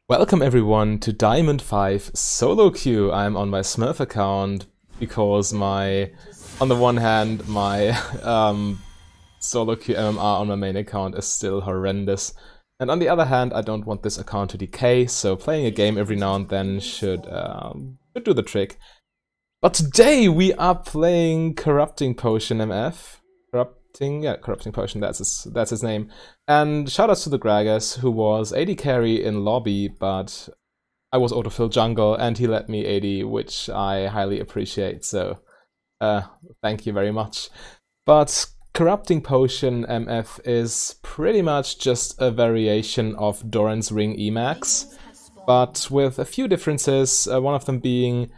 Welcome everyone to Diamond 5 solo queue. I'm on my Smurf account because on the one hand my solo queue MMR on my main account is still horrendous, and on the other hand I don't want this account to decay, so playing a game every now and then should do the trick. But today we are playing Corrupting Potion MF. Corrupting Potion, that's his name. And shoutouts to the Gragas, who was AD carry in lobby, but I was autofill jungle and he let me AD, which I highly appreciate, so thank you very much. But Corrupting Potion MF is pretty much just a variation of Doran's Ring Emax, but with a few differences, one of them being,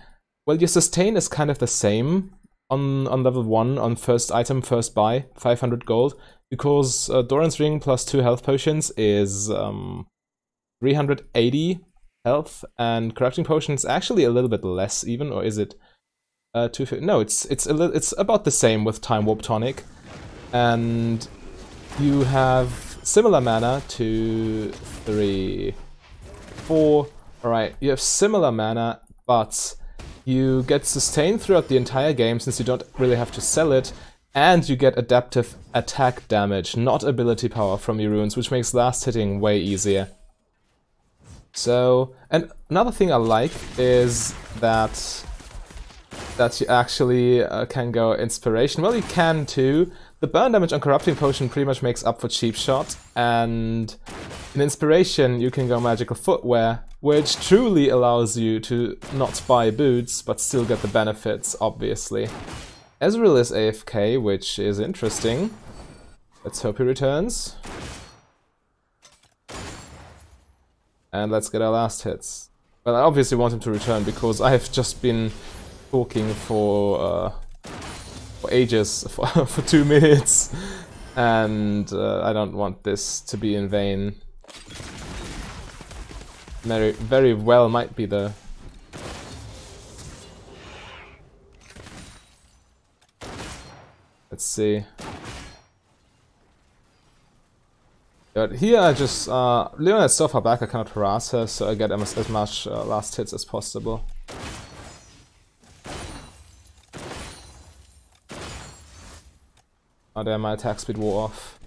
well, your sustain is kind of the same on level 1, on first item, first buy, 500 gold, because Doran's Ring plus 2 health potions is 380 health, and Corrupting Potion is actually a little bit less even, or is it 250? No, it's about the same with Time Warp Tonic, and you have similar mana, 2, 3, 4, alright, you have similar mana, but you get sustain throughout the entire game since you don't really have to sell it, and you get adaptive attack damage, not ability power from your runes, which makes last hitting way easier. So, and another thing I like is that you actually can go Inspiration. Well, you can too. The burn damage on Corrupting Potion pretty much makes up for Cheap Shot, and in Inspiration you can go Magical Footwear, which truly allows you to not buy boots, but still get the benefits, obviously. Ezreal is AFK, which is interesting. Let's hope he returns. And let's get our last hits. Well, I obviously want him to return because I have just been talking for ages, for 2 minutes, and I don't want this to be in vain. Very well might be the... Let's see. But here I just... Leona is so far back I cannot harass her, so I get as much last hits as possible. Oh damn, my attack speed wore off.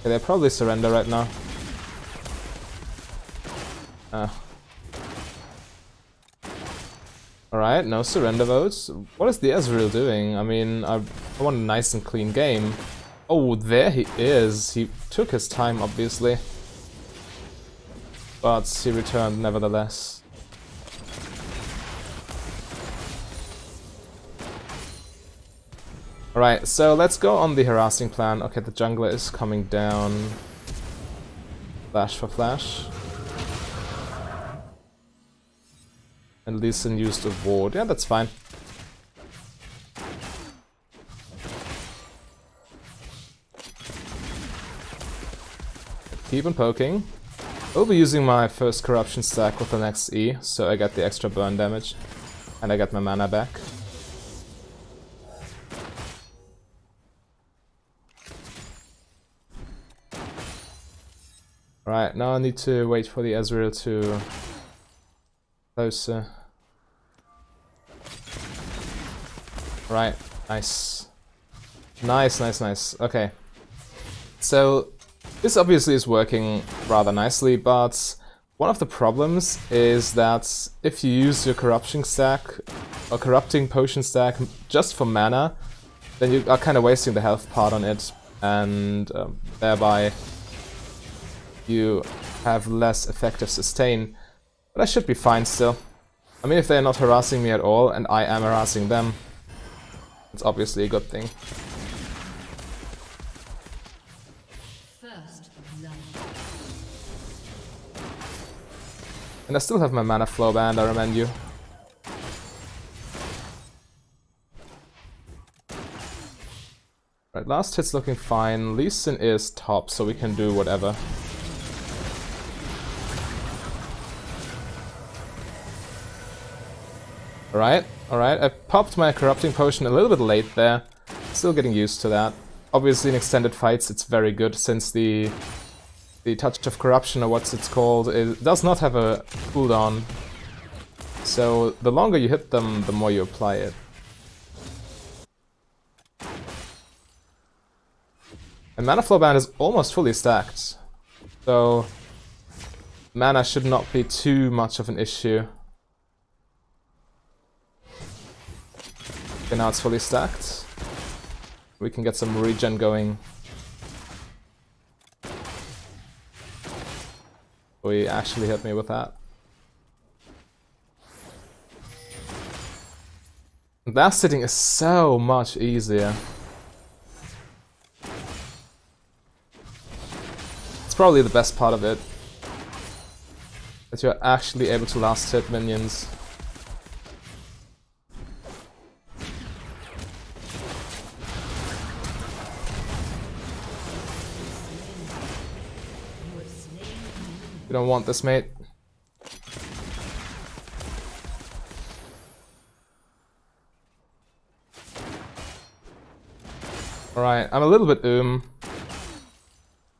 Okay, they probably surrender right now. Alright, no surrender votes. What is the Ezreal doing? I mean, I want a nice and clean game. Oh, there he is. He took his time, obviously. But he returned nevertheless. Alright, so let's go on the harassing plan. Okay, the jungler is coming down. Flash for flash. And Lee Sin used a ward. Yeah, that's fine. Keep on poking. I'll be using my first corruption stack with the next E, so I get the extra burn damage. And I get my mana back. Right, now I need to wait for the Ezreal to closer. Right, nice. Nice. Okay. So, this obviously is working rather nicely, but one of the problems is that if you use your corruption stack or corrupting potion stack just for mana, then you are kind of wasting the health part on it, and thereby you have less effective sustain. But I should be fine still. I mean, if they're not harassing me at all, and I am harassing them, it's obviously a good thing. And I still have my mana flow band, I remind you. Right, last hit's looking fine. Lee Sin is top, so we can do whatever. Alright, I popped my Corrupting Potion a little bit late there. Still getting used to that. Obviously in extended fights it's very good since the the Touch of Corruption, or what's it's called, it does not have a cooldown. So the longer you hit them, the more you apply it. And Mana Flow Band is almost fully stacked. So mana should not be too much of an issue. Okay, now it's fully stacked. We can get some regen going. Oh, he actually hit me with that. That sitting is so much easier. It's probably the best part of it. That you're actually able to last hit minions. You don't want this, mate. Alright, I'm a little bit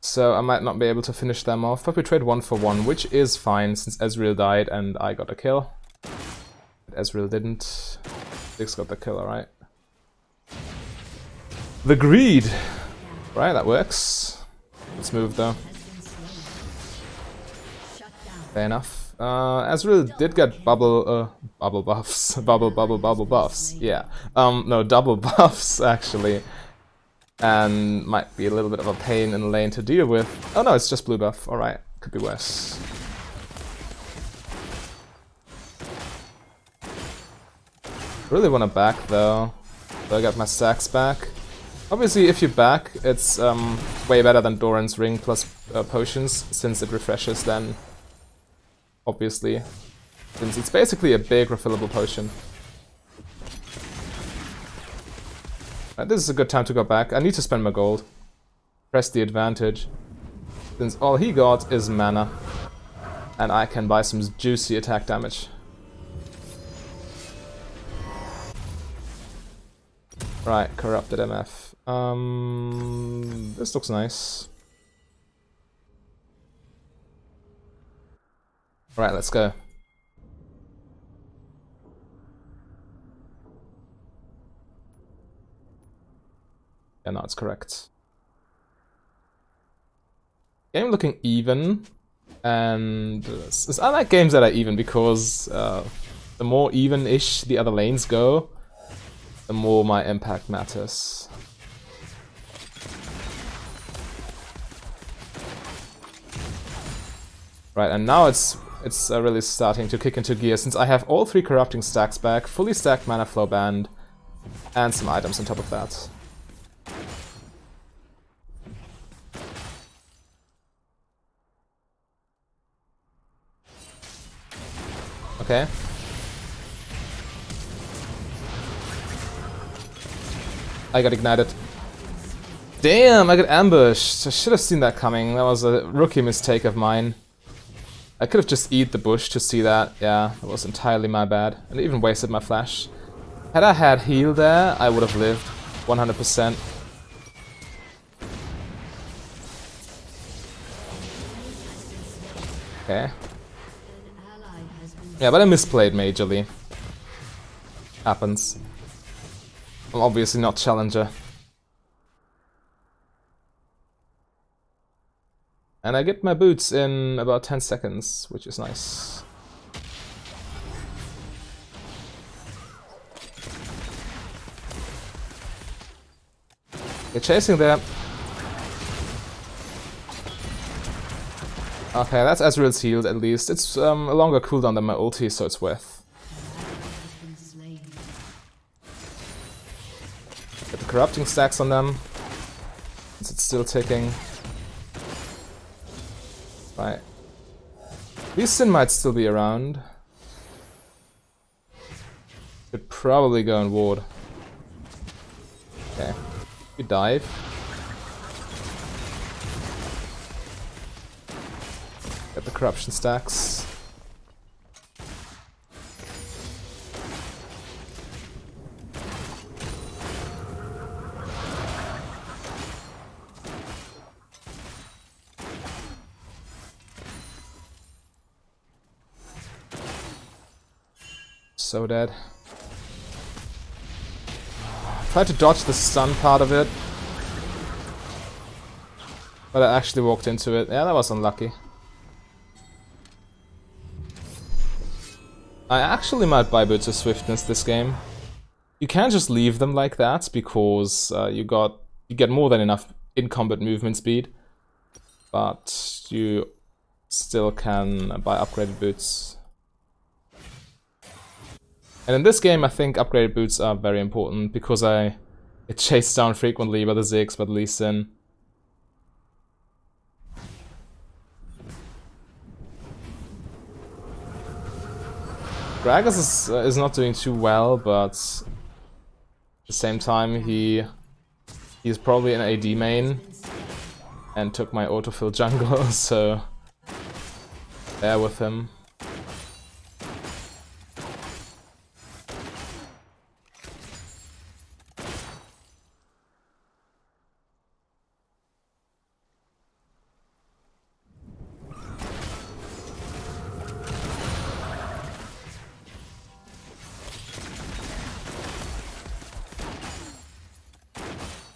so I might not be able to finish them off, but we trade 1 for 1, which is fine since Ezreal died and I got a kill. But Ezreal didn't. Ziggs got the kill, alright. The greed! Right, that works. Let's move though. Fair enough. Ezreal did get bubble buffs. bubble buffs. Yeah. No, double buffs actually. And might be a little bit of a pain in the lane to deal with. Oh no, it's just blue buff. Alright, could be worse. Really want to back though. So I got my stacks back. Obviously, if you back, it's way better than Doran's ring plus potions, since it refreshes then. Obviously. Since it's basically a big refillable potion. This is a good time to go back. I need to spend my gold. Press the advantage. Since all he got is mana. And I can buy some juicy attack damage. Right, corrupted MF. This looks nice. Right, let's go. Yeah, no, it's correct. Game looking even, and I like games that are even because the more even-ish the other lanes go, the more my impact matters. Right, and now it's really starting to kick into gear since I have all 3 corrupting stacks back, fully stacked mana flow band, and some items on top of that. Okay. I got ignited. Damn, I got ambushed. I should have seen that coming. That was a rookie mistake of mine. I could have just eaten the bush to see that. Yeah, that was entirely my bad. And even wasted my flash. Had I had heal there, I would have lived. 100%. Okay. Yeah, but I misplayed majorly. Happens. I'm obviously not challenger. And I get my boots in about 10 seconds, which is nice. You're chasing there. Okay, that's Ezreal's healed at least. It's a longer cooldown than my ulti, so it's worth. Get the corrupting stacks on them. Since it's still ticking. Right. These Sin might still be around. Could probably go and ward. Okay. You dive. Get the corruption stacks. so dead. Tried to dodge the stun part of it, but I actually walked into it. Yeah, that was unlucky. I actually might buy Boots of Swiftness this game. You can't just leave them like that because you get more than enough in-combat movement speed, but you still can buy upgraded boots. And in this game I think upgraded boots are very important because I get chased down frequently by the Ziggs, by the Lee Sin. Gragas is not doing too well, but at the same time he's probably an AD main and took my autofill jungle, so bear with him.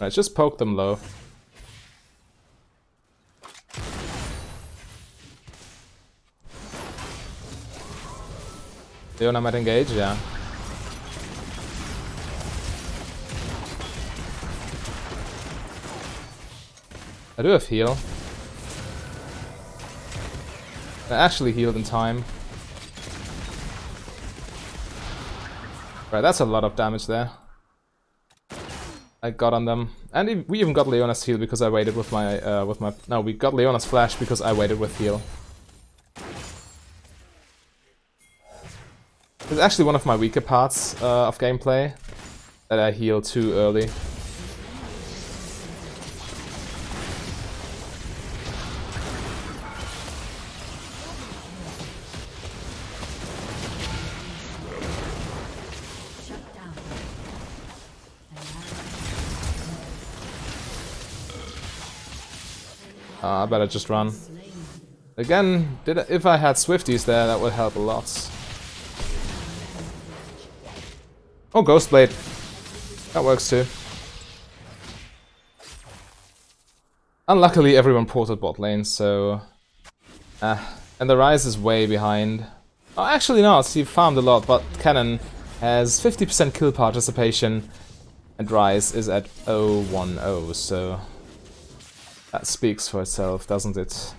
Right, just poke them low. Leona might engage, yeah. I do have heal. I actually healed in time. Right, that's a lot of damage there. I got on them, and we even got Leona's heal because I waited with my no, we got Leona's flash because I waited with heal. It's actually one of my weaker parts of gameplay that I heal too early. I better just run. Again, if I had Swifties there, that would help a lot. Oh, Ghostblade. That works too. Unluckily, everyone ported bot lane, so... and the Ryze is way behind. Oh, actually not, he farmed a lot, but Cannon has 50% kill participation, and Ryze is at 0-1-0, so... that speaks for itself, doesn't it?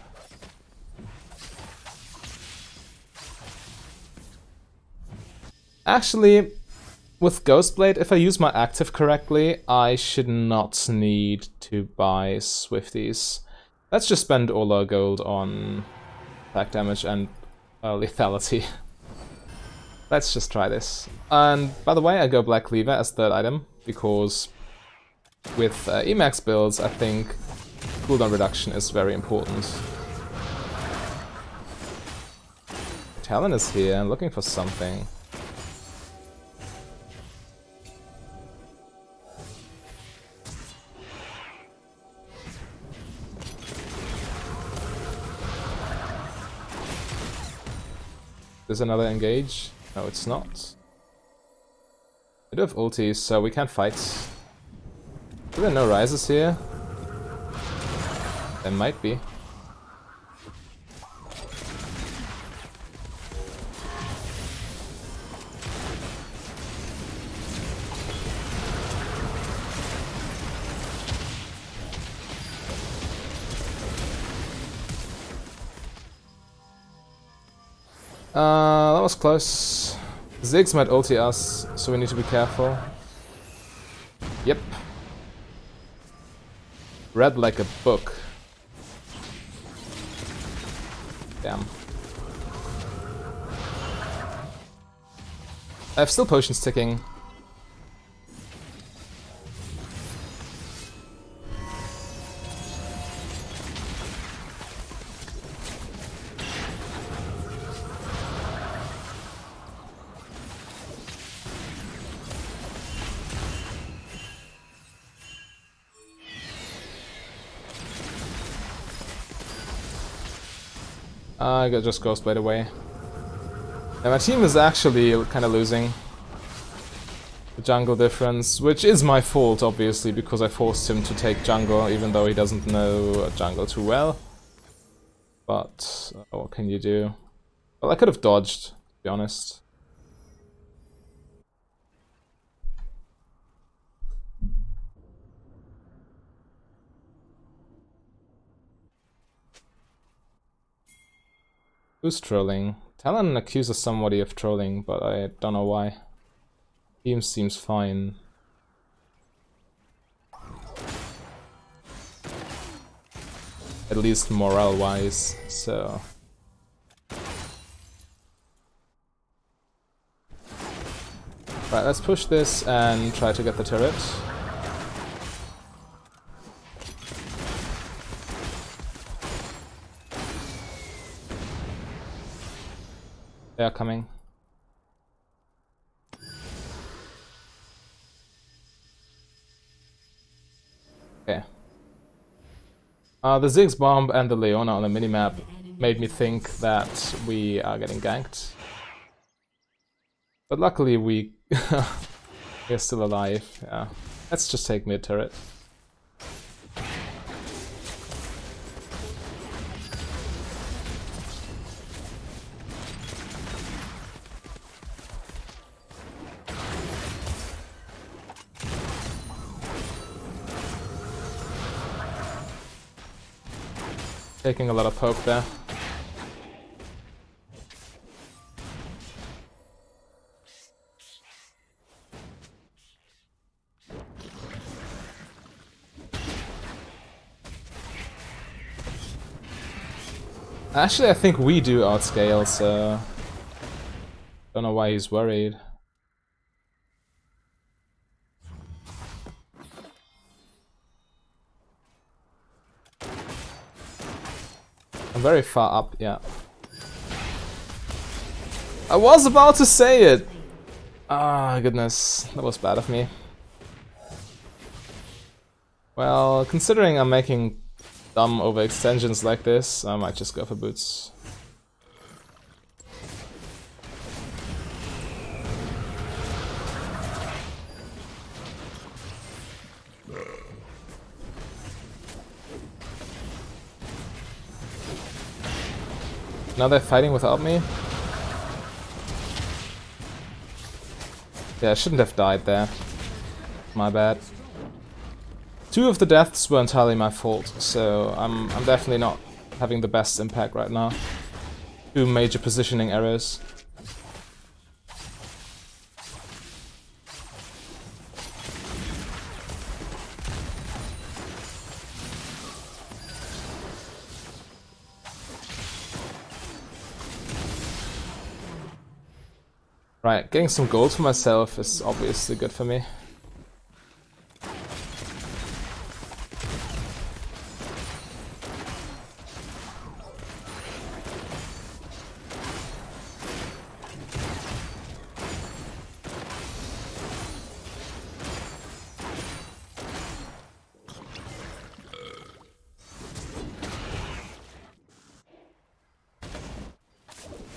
Actually, with Ghostblade, if I use my active correctly, I should not need to buy Swifties. Let's just spend all our gold on attack damage and lethality. Let's just try this. And by the way, I go Black Cleaver as third item, because with Emax builds, I think cooldown reduction is very important. Talon is here, looking for something. There's another engage? No, it's not. I do have ultis, so we can't fight. Are there no rises here? There might be. That was close. Ziggs might ulti us, so we need to be careful. Yep. Read like a book. Damn. I have still potions ticking. I got just Ghostblade away. And my team is actually kind of losing the jungle difference, which is my fault, obviously, because I forced him to take jungle, even though he doesn't know jungle too well. But what can you do? Well, I could have dodged, to be honest. Who's trolling? Talon accuses somebody of trolling, but I don't know why. Team seems fine. At least morale-wise, so... Right, let's push this and try to get the turret. They are coming. Okay. The Ziggs bomb and the Leona on the minimap made me think that we are getting ganked. But luckily we're still alive, yeah. Let's just take mid turret. Taking a lot of poke there. Actually, I think we do outscale, so... Don't know why he's worried. I'm very far up, yeah. I was about to say it! Ah, goodness, that was bad of me. Well, considering I'm making dumb overextensions like this, I might just go for boots. Now they're fighting without me? Yeah, I shouldn't have died there. My bad. 2 of the deaths were entirely my fault, so I'm definitely not having the best impact right now. 2 major positioning errors. Right, getting some gold for myself is obviously good for me.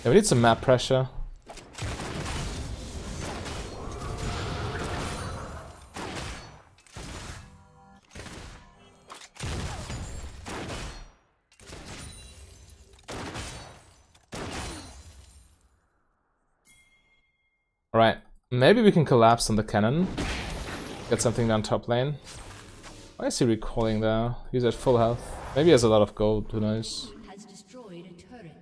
Yeah, we need some map pressure. Right, maybe we can collapse on the cannon. Get something down top lane. Why is he recalling there? He's at full health. Maybe he has a lot of gold, who knows? Has destroyed a turret.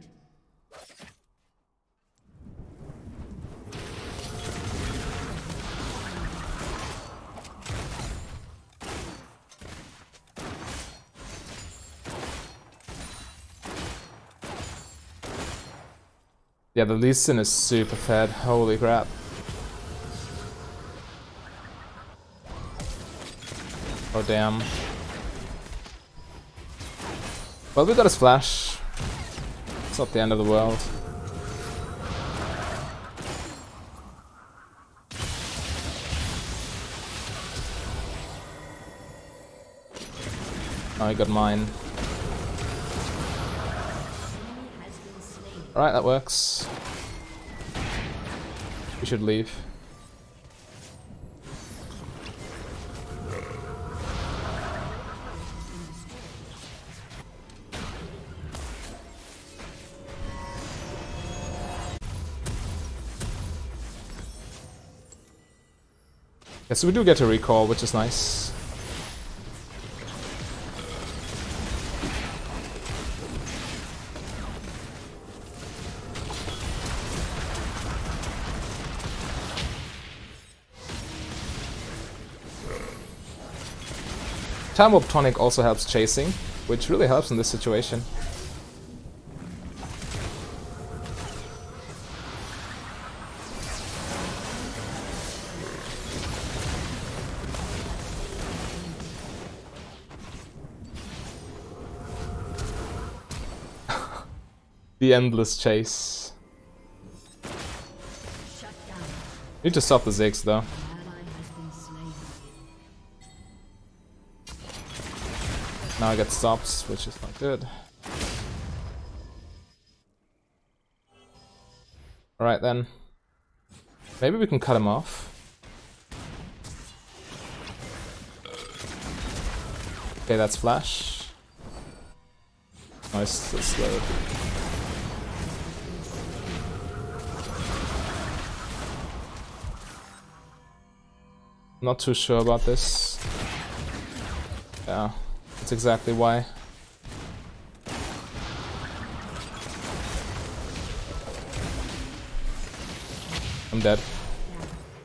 Yeah, the Lee Sin is super fed. Holy crap. Oh damn. Well, we got his flash. It's not the end of the world. Oh, he got mine. Alright, that works. We should leave. Yeah, so we do get a recall, which is nice. Time Warp Tonic also helps chasing, which really helps in this situation. The endless chase. Need to stop the Ziggs though. Now I get stops, which is not good. Alright then. Maybe we can cut him off. Okay, that's flash. Nice, so slow. Not too sure about this. Yeah, that's exactly why. I'm dead.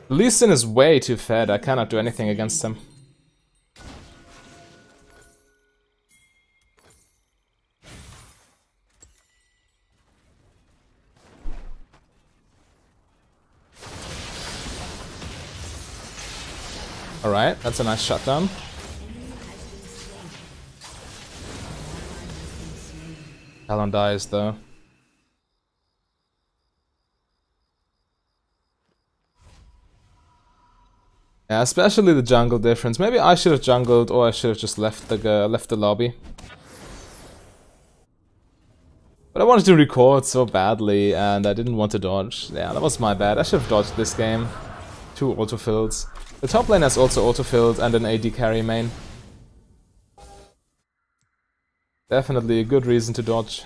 Lee Sin is way too fed, I cannot do anything against him. Alright, that's a nice shutdown. Talon dies though. Yeah, especially the jungle difference. Maybe I should have jungled, or I should have just left the lobby. But I wanted to record so badly, and I didn't want to dodge. Yeah, that was my bad. I should have dodged this game. 2 autofills. The top lane has also autofilled and an AD carry main. Definitely a good reason to dodge.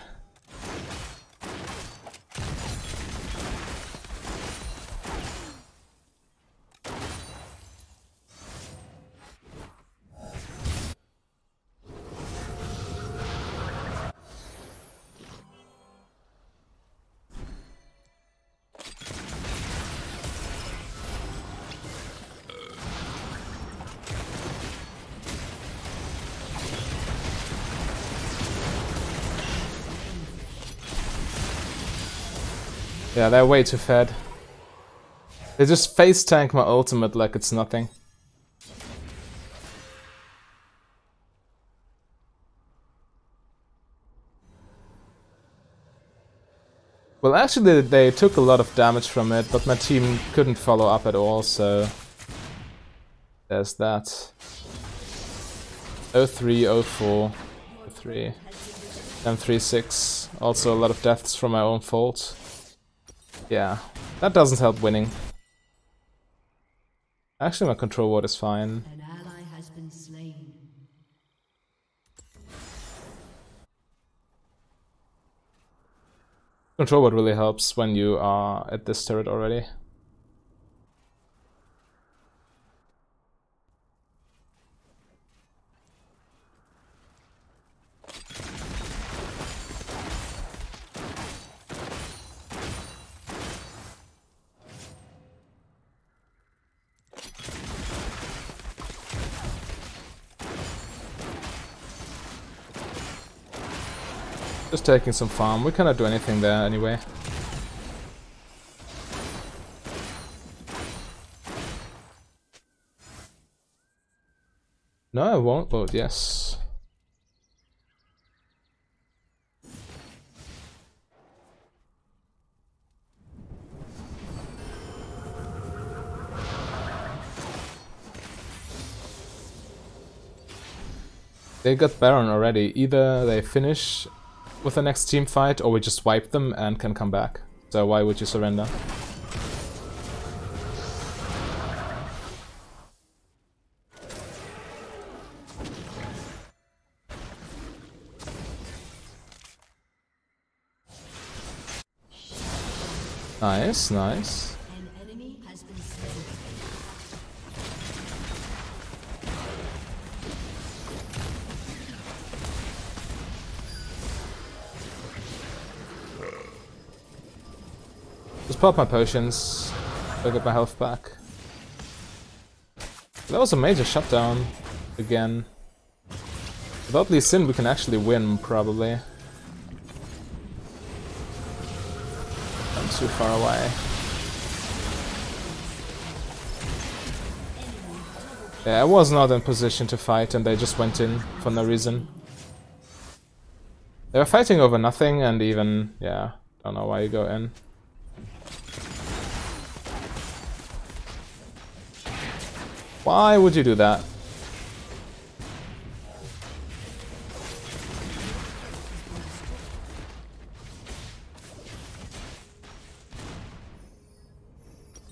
Yeah, they're way too fed. They just face tank my ultimate like it's nothing. Well, actually they took a lot of damage from it, but my team couldn't follow up at all, so there's that. 03, 04, 03, M36. Also a lot of deaths from my own fault. Yeah, that doesn't help winning. Actually, my control ward is fine. An ally has been slain. Control ward really helps when you are at this turret already. Just taking some farm, we cannot do anything there anyway. No, I won't vote yes. They got Baron already. Either they finish with the next team fight, or we just wipe them and can come back. So why would you surrender? Nice, nice. An enemy has been slain. Just pop my potions. I'll get my health back. That was a major shutdown again. Without Lee Sin we can actually win, probably. I'm too far away. Yeah, I was not in position to fight and they just went in for no reason. They were fighting over nothing and even, yeah, don't know why you go in. Why would you do that?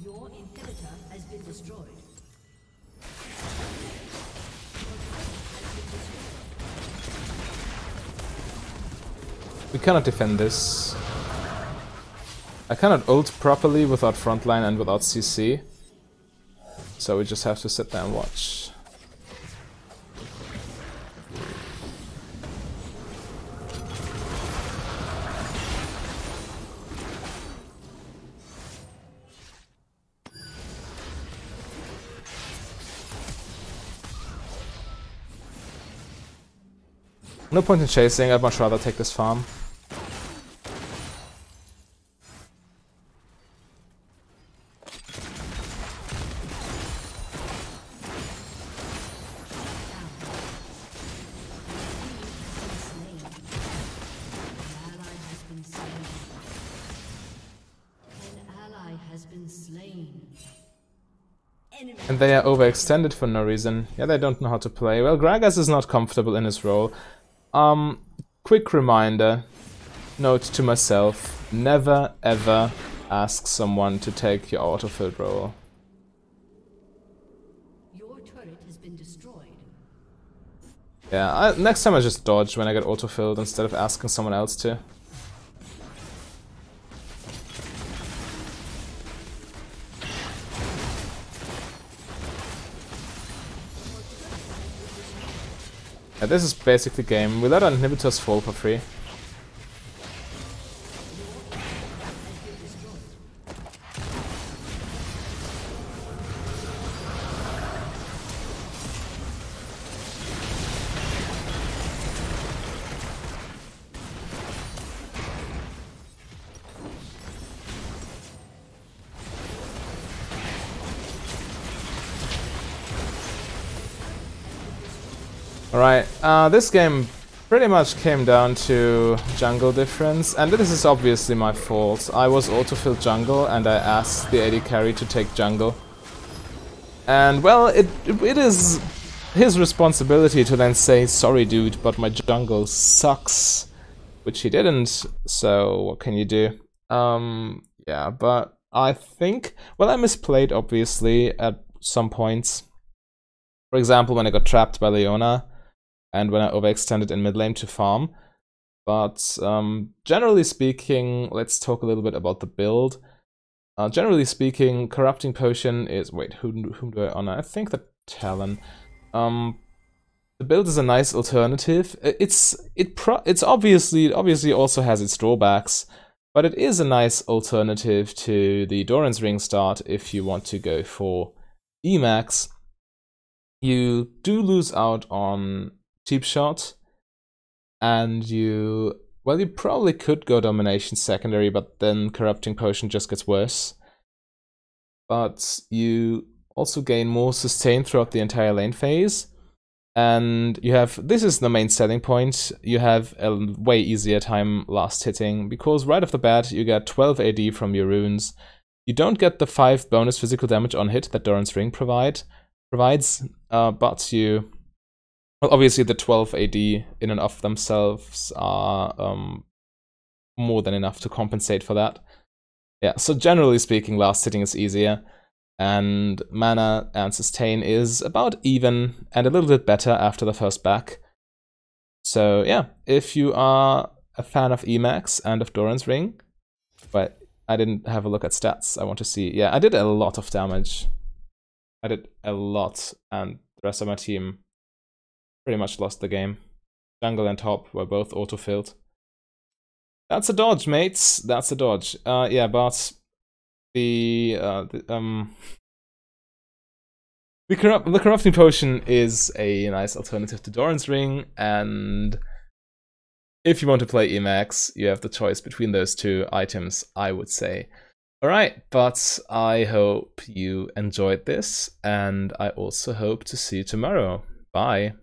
Your inhibitor has been destroyed. We cannot defend this. I cannot ult properly without frontline and without CC. So we just have to sit there and watch. No point in chasing, I'd much rather take this farm. And they are overextended for no reason. Yeah, they don't know how to play. Well, Gragas is not comfortable in his role. Quick reminder, note to myself, never ever ask someone to take your autofilled role. Your turret has been destroyed. Yeah, next time I just dodge when I get autofilled instead of asking someone else to. Yeah, this is basically game. We let our inhibitors fall for free. Alright, this game pretty much came down to jungle difference, and this is obviously my fault. I was autofilled jungle and I asked the AD carry to take jungle. And well, it is his responsibility to then say, sorry dude, but my jungle sucks. Which he didn't, so what can you do? Yeah, but I think, well, I misplayed obviously at some points. For example, when I got trapped by Leona, and when I overextended in mid lane to farm. But generally speaking, let's talk a little bit about the build. Generally speaking, Corrupting Potion is... Wait, whom do I honor? I think the Talon. The build is a nice alternative. It's obviously also has its drawbacks, but it is a nice alternative to the Doran's Ring start if you want to go for Emax. You do lose out on Cheap Shot, and you probably could go Domination secondary, but then Corrupting Potion just gets worse. But you also gain more sustain throughout the entire lane phase, and you have, this is the main selling point, you have a way easier time last hitting, because right off the bat you get 12 AD from your runes. You don't get the 5 bonus physical damage on hit that Doran's Ring provides, but you... Well, obviously the 12 AD in and of themselves are more than enough to compensate for that. Yeah, so generally speaking, last hitting is easier, and mana and sustain is about even, and a little bit better after the first back. So yeah, if you are a fan of Emax and of Doran's Ring, but I didn't have a look at stats. I want to see. Yeah, I did a lot of damage. I did a lot, and the rest of my team pretty much lost the game. Jungle and top were both auto-filled. That's a dodge, mates. That's a dodge. Yeah, but the corrupting potion is a nice alternative to Doran's ring, and if you want to play Emax, you have the choice between those two items, I would say. Alright, but I hope you enjoyed this, and I also hope to see you tomorrow. Bye.